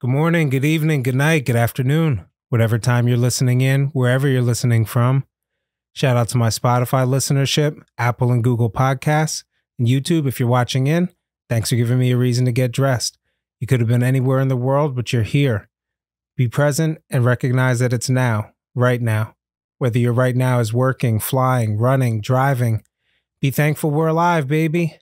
Good morning, good evening, good night, good afternoon, whatever time you're listening in, wherever you're listening from. Shout out to my Spotify listenership, Apple and Google Podcasts, and YouTube if you're watching in. Thanks for giving me a reason to get dressed. You could have been anywhere in the world, but you're here. Be present and recognize that it's now, right now. Whether your right now is working, flying, running, driving, be thankful we're alive, baby.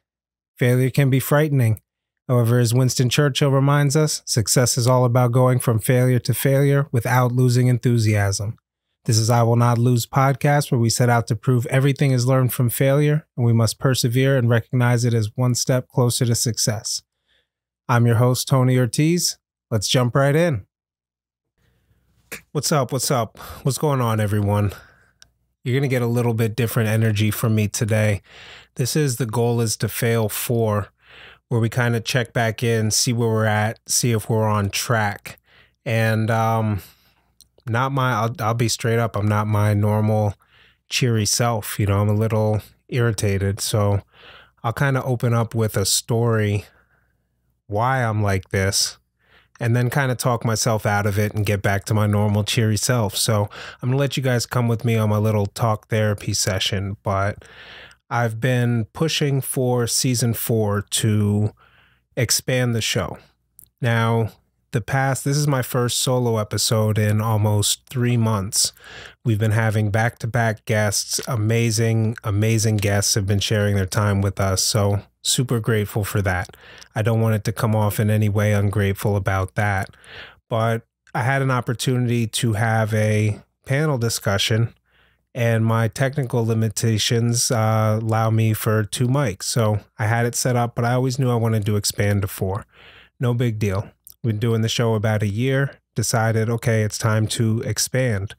Failure can be frightening. However, as Winston Churchill reminds us, success is all about going from failure to failure without losing enthusiasm. This is I Will Not Lose podcast, where we set out to prove everything is learned from failure, and we must persevere and recognize it as one step closer to success. I'm your host, Tony Ortiz. Let's jump right in. What's up? What's up? What's going on, everyone? You're going to get a little bit different energy from me today. This is The Goal is to Fail 4, where we kind of check back in, see where we're at, see if we're on track. And I'll be straight up, I'm not my normal cheery self. You know, I'm a little irritated. So I'll kind of open up with a story why I'm like this, and then kind of talk myself out of it and get back to my normal cheery self. So I'm going to let you guys come with me on my little talk therapy session, but I've been pushing for season 4 to expand the show. Now, this is my first solo episode in almost 3 months. We've been having back-to-back guests. Amazing guests have been sharing their time with us. So super grateful for that. I don't want it to come off in any way ungrateful about that. But I had an opportunity to have a panel discussion, and my technical limitations allow me for 2 mics. So I had it set up, but I always knew I wanted to expand to 4. No big deal. We've been doing the show about a year, decided, okay, it's time to expand.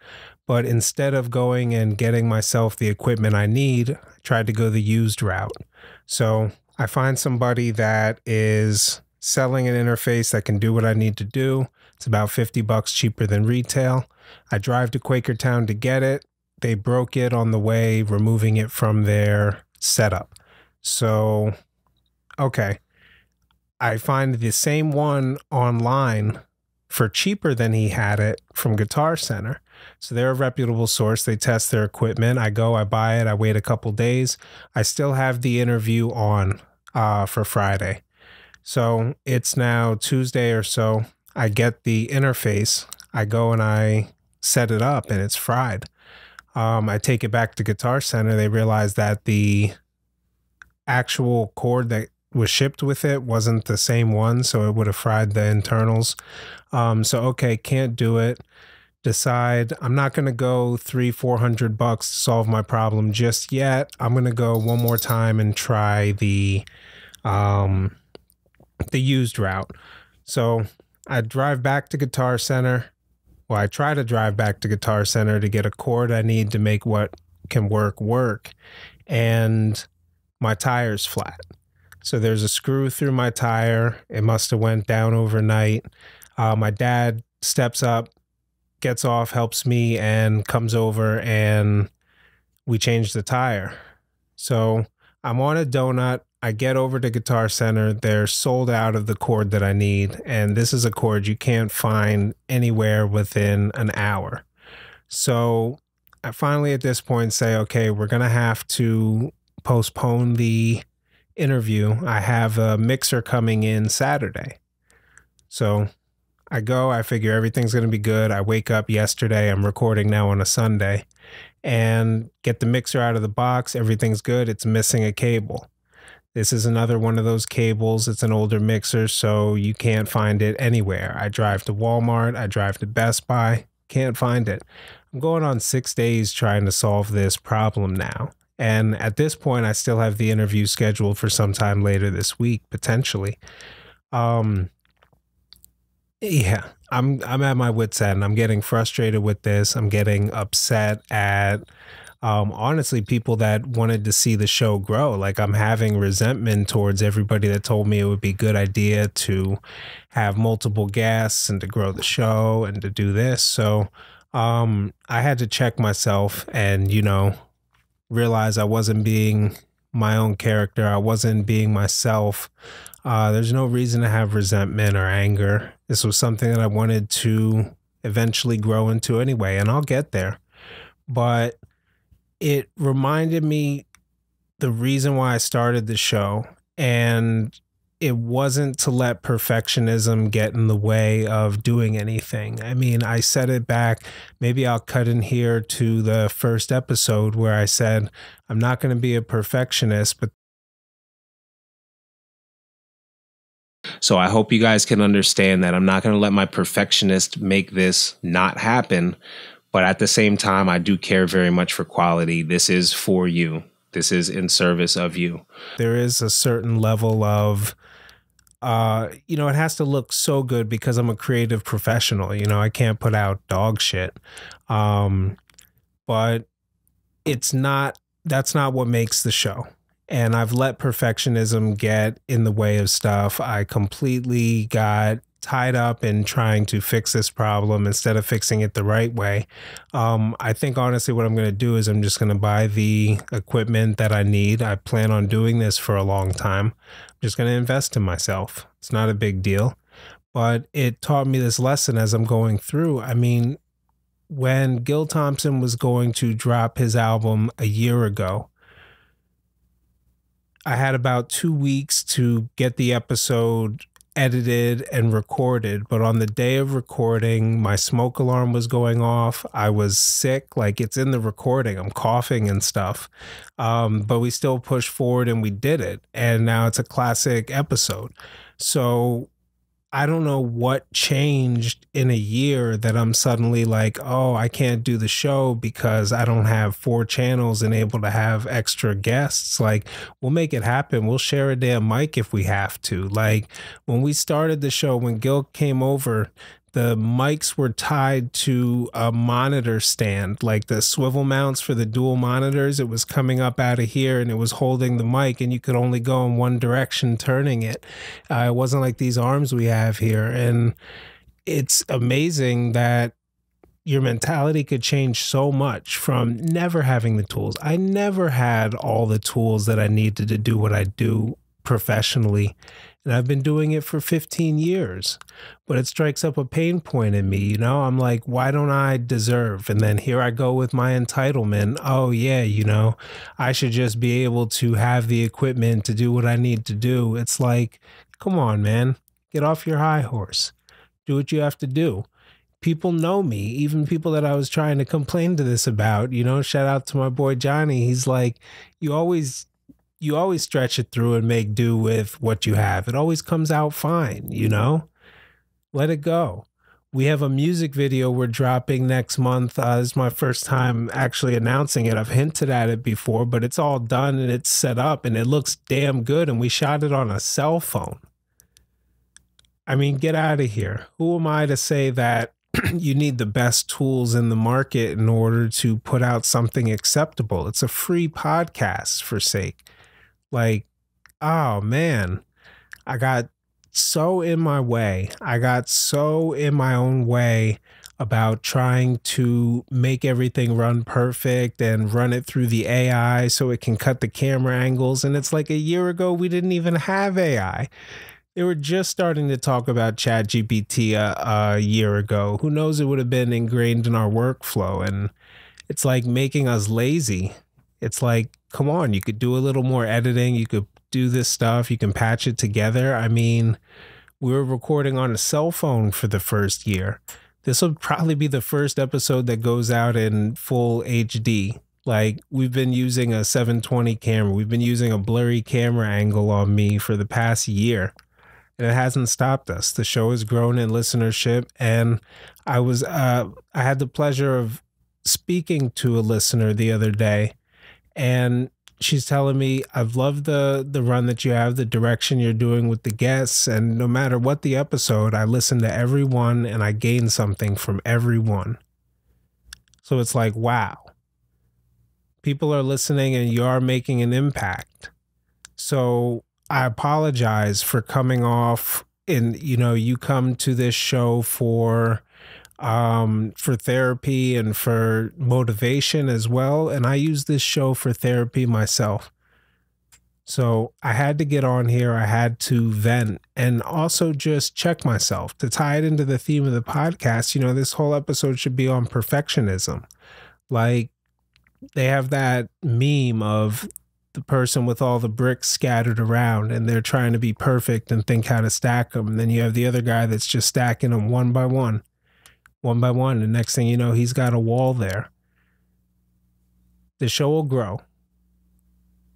But instead of going and getting myself the equipment I need, I tried to go the used route. So I find somebody that is selling an interface that can do what I need to do. It's about $50 cheaper than retail. I drive to Quakertown to get it. They broke it on the way, removing it from their setup. So, okay. I find the same one online for cheaper than he had it from Guitar Center. So they're a reputable source. They test their equipment. I go, I buy it. I wait a couple days. I still have the interview on for Friday. So it's now Tuesday or so. I get the interface. I go and I set it up and it's fried. I take it back to Guitar Center. They realize that the actual cord that was shipped with it wasn't the same one, so it would have fried the internals. Okay, can't do it. Decide I'm not going to go $300-400 to solve my problem just yet. I'm going to go one more time and try the used route. So I drive back to Guitar Center. Well, I try to drive back to Guitar Center to get a cord I need to make what can work, and my tire's flat. So there's a screw through my tire. It must have went down overnight. My dad steps up, gets off, helps me, and comes over, and we change the tire. So I'm on a donut. I get over to Guitar Center. They're sold out of the cord that I need. And this is a cord you can't find anywhere within an hour. So I finally at this point say, okay, we're going to have to postpone the interview. I have a mixer coming in Saturday. So I go, I figure everything's going to be good. I wake up yesterday. I'm recording now on a Sunday and get the mixer out of the box. Everything's good. It's missing a cable. This is another one of those cables. It's an older mixer, so you can't find it anywhere. I drive to Walmart. I drive to Best Buy. Can't find it. I'm going on 6 days trying to solve this problem now. And at this point, I still have the interview scheduled for sometime later this week, potentially. Yeah, I'm at my wit's end. I'm getting frustrated with this. I'm getting upset at honestly, people that wanted to see the show grow. Like, I'm having resentment towards everybody that told me it would be a good idea to have multiple guests and to grow the show and to do this. So I had to check myself and, realize I wasn't being my own character. I wasn't being myself. There's no reason to have resentment or anger. This was something that I wanted to eventually grow into anyway, and I'll get there. But it reminded me the reason why I started the show, and it wasn't to let perfectionism get in the way of doing anything. I mean, I said it back, maybe I'll cut in here to the first episode where I said, I'm not going to be a perfectionist, but so I hope you guys can understand that I'm not going to let my perfectionist make this not happen. But at the same time, I do care very much for quality. This is for you. This is in service of you. There is a certain level of, it has to look so good because I'm a creative professional. I can't put out dog shit. But that's not what makes the show. And I've let perfectionism get in the way of stuff. I completely got tied up in trying to fix this problem instead of fixing it the right way. I think honestly what I'm going to do is I'm just going to buy the equipment that I need. I plan on doing this for a long time. I'm just going to invest in myself. It's not a big deal, but it taught me this lesson as I'm going through. I mean, when Gil Thompson was going to drop his album a year ago, I had about 2 weeks to get the episode edited and recorded. But on the day of recording, my smoke alarm was going off. I was sick. Like, it's in the recording. I'm coughing and stuff. But we still pushed forward and we did it. And now it's a classic episode. So I don't know what changed in a year that I'm suddenly like, oh, I can't do the show because I don't have 4 channels and able to have extra guests. Like, we'll make it happen. We'll share a damn mic if we have to. Like, when we started the show, when Gil came over, the mics were tied to a monitor stand, like the swivel mounts for the dual monitors. It was coming up out of here and it was holding the mic, and you could only go in one direction turning it. It wasn't like these arms we have here. And it's amazing that your mentality could change so much from never having the tools. I never had all the tools that I needed to do what I do professionally. And I've been doing it for 15 years, but it strikes up a pain point in me. I'm like, why don't I deserve? And then here I go with my entitlement. Oh yeah. I should just be able to have the equipment to do what I need to do. It's like, come on, man, get off your high horse, do what you have to do. People know me, even people that I was trying to complain to this about, shout out to my boy, Johnny. He's like, you always stretch it through and make do with what you have. It always comes out fine, Let it go. We have a music video we're dropping next month. This is my first time actually announcing it. I've hinted at it before, but it's all done and it's set up and it looks damn good. And we shot it on a cell phone. I mean, get out of here. Who am I to say that you need the best tools in the market in order to put out something acceptable? It's a free podcast, for sake. Like, oh man, I got so in my way. I got so in my own way about trying to make everything run perfect and run it through the AI so it can cut the camera angles. And it's like a year ago, we didn't even have AI. They were just starting to talk about ChatGPT a year ago. Who knows, it would have been ingrained in our workflow. And it's like making us lazy. It's like, come on, you could do a little more editing. You could do this stuff. You can patch it together. I mean, we were recording on a cell phone for the first year. This will probably be the first episode that goes out in full HD. Like, we've been using a 720 camera. We've been using a blurry camera angle on me for the past year. And it hasn't stopped us. The show has grown in listenership. And I had the pleasure of speaking to a listener the other day. And she's telling me, I've loved the run that you have, the direction you're doing with the guests. And no matter what the episode, I listen to every one and I gain something from every one. So it's like, wow, people are listening and you are making an impact. So I apologize for coming off in, you come to this show for therapy and for motivation as well. And I use this show for therapy myself. So I had to get on here. I had to vent and also just check myself to tie it into the theme of the podcast. This whole episode should be on perfectionism. Like, they have that meme of the person with all the bricks scattered around and they're trying to be perfect and think how to stack them. And then you have the other guy that's just stacking them one by one, one by one. And next thing you know, he's got a wall there. The show will grow.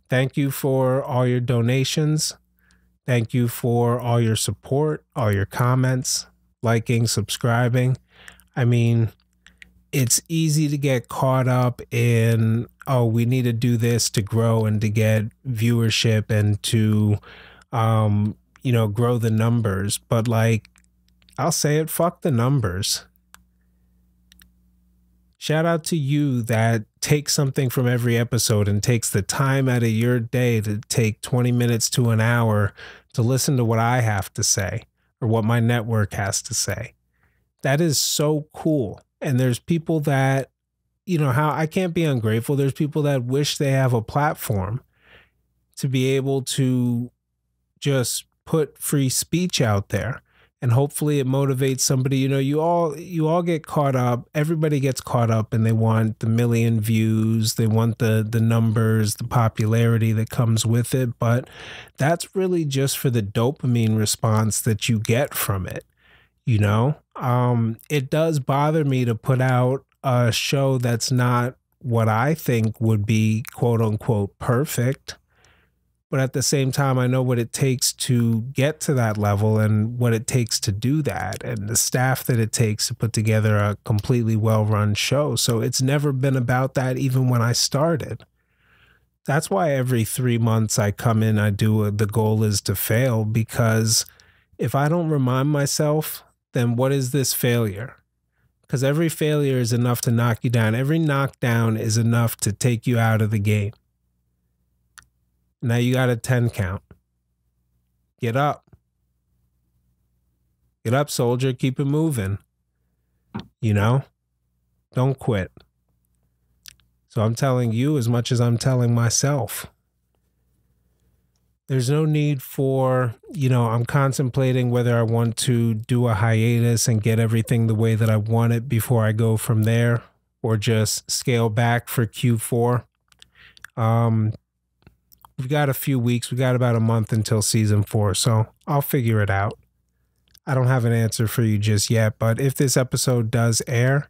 Thank you for all your donations. Thank you for all your support, all your comments, liking, subscribing. I mean, it's easy to get caught up in, oh, we need to do this to grow and to get viewership and to, grow the numbers. But like, I'll say it, fuck the numbers. Shout out to you that takes something from every episode and takes the time out of your day to take 20 minutes to an hour to listen to what I have to say or what my network has to say. That is so cool. And there's people that, how I can't be ungrateful. There's people that wish they have a platform to be able to just put free speech out there. And hopefully it motivates somebody. You all get caught up. Everybody gets caught up and they want the million views. They want the numbers, the popularity that comes with it. But that's really just for the dopamine response that you get from it. It does bother me to put out a show that's not what I think would be quote unquote perfect. But at the same time, I know what it takes to get to that level and what it takes to do that and the staff that it takes to put together a completely well-run show. So it's never been about that even when I started. That's why every 3 months I come in, I do the goal is to fail, because if I don't remind myself, then what is this failure? Because every failure is enough to knock you down. Every knockdown is enough to take you out of the game. Now you got a 10 count. Get up. Get up, soldier. Keep it moving. Don't quit. So I'm telling you as much as I'm telling myself. There's no need for, I'm contemplating whether I want to do a hiatus and get everything the way that I want it before I go from there, or just scale back for Q4. We've got a few weeks. We got about a month until season 4, so I'll figure it out. I don't have an answer for you just yet, but if this episode does air,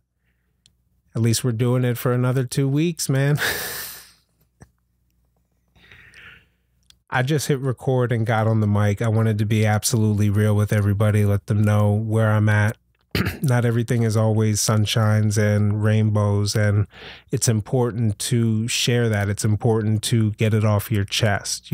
at least we're doing it for another 2 weeks, man. I just hit record and got on the mic. I wanted to be absolutely real with everybody, let them know where I'm at. Not everything is always sunshines and rainbows, and it's important to share that. It's important to get it off your chest,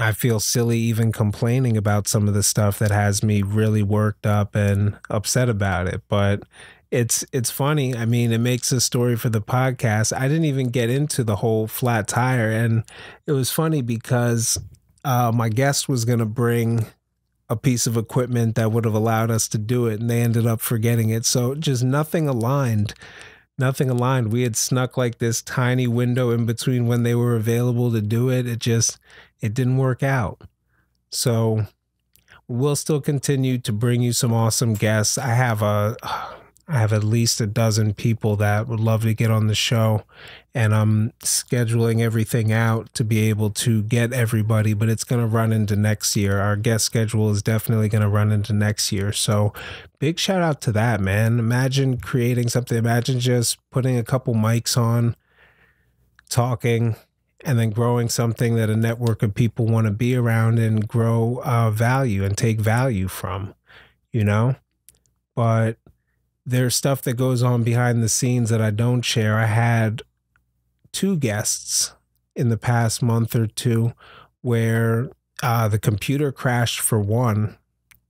I feel silly even complaining about some of the stuff that has me really worked up and upset about it, but it's funny. I mean, it makes a story for the podcast. I didn't even get into the whole flat tire, and it was funny because my guest was going to bring a piece of equipment that would have allowed us to do it, and they ended up forgetting it. So just nothing aligned. We had snuck like this tiny window in between when they were available to do it. It didn't work out. So we'll still continue to bring you some awesome guests. I have at least a dozen people that would love to get on the show, and I'm scheduling everything out to be able to get everybody, but it's going to run into next year. Our guest schedule is definitely going to run into next year. So big shout out to that, man. Imagine creating something. Imagine just putting a couple mics on, talking, and then growing something that a network of people want to be around and grow value and take value from, but there's stuff that goes on behind the scenes that I don't share. I had 2 guests in the past month or 2 where the computer crashed for one.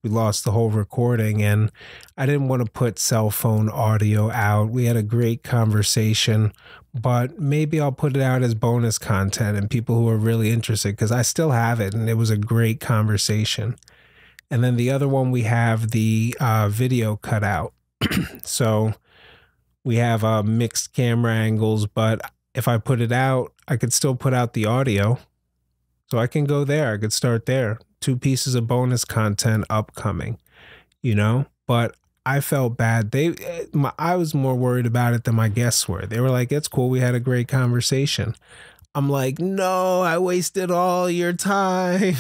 We lost the whole recording, and I didn't want to put cell phone audio out. We had a great conversation, but maybe I'll put it out as bonus content and people who are really interested, because I still have it and it was a great conversation. And then the other one, we have the video cut out. So we have mixed camera angles, but if I put it out, I could still put out the audio. So I can go there. I could start there. 2 pieces of bonus content upcoming, But I felt bad. I was more worried about it than my guests were. They were like, "It's cool. We had a great conversation." I'm like, "No, I wasted all your time."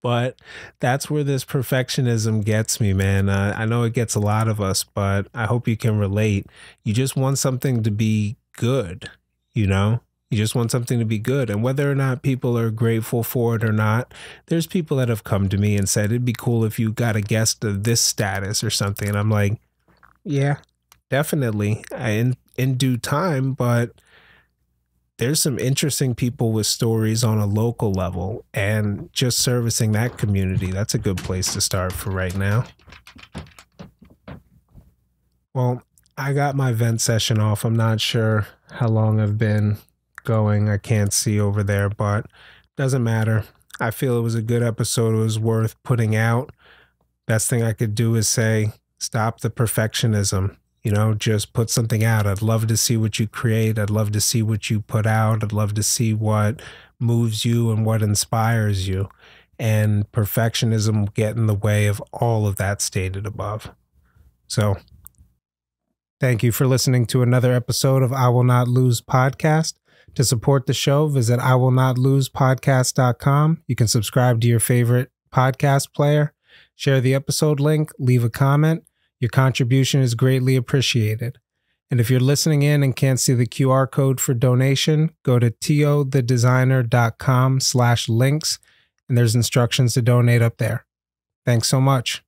But that's where this perfectionism gets me, man. I know it gets a lot of us, but I hope you can relate. You just want something to be good, you know? You just want something to be good. And whether or not people are grateful for it or not, there's people that have come to me and said, "It'd be cool if you got a guest of this status or something." And I'm like, yeah, definitely in due time, but there's some interesting people with stories on a local level, and just servicing that community, that's a good place to start for right now. Well, I got my vent session off. I'm not sure how long I've been going. I can't see over there, but doesn't matter. I feel it was a good episode. It was worth putting out. Best thing I could do is say, stop the perfectionism. Just put something out. I'd love to see what you create. I'd love to see what you put out. I'd love to see what moves you and what inspires you. And perfectionism will get in the way of all of that stated above. So, thank you for listening to another episode of I Will Not Lose Podcast. To support the show, visit iwillnotlosepodcast.com. You can subscribe to your favorite podcast player, share the episode link, leave a comment. Your contribution is greatly appreciated. And if you're listening in and can't see the QR code for donation, go to tothedesigner.com/links, and there's instructions to donate up there. Thanks so much.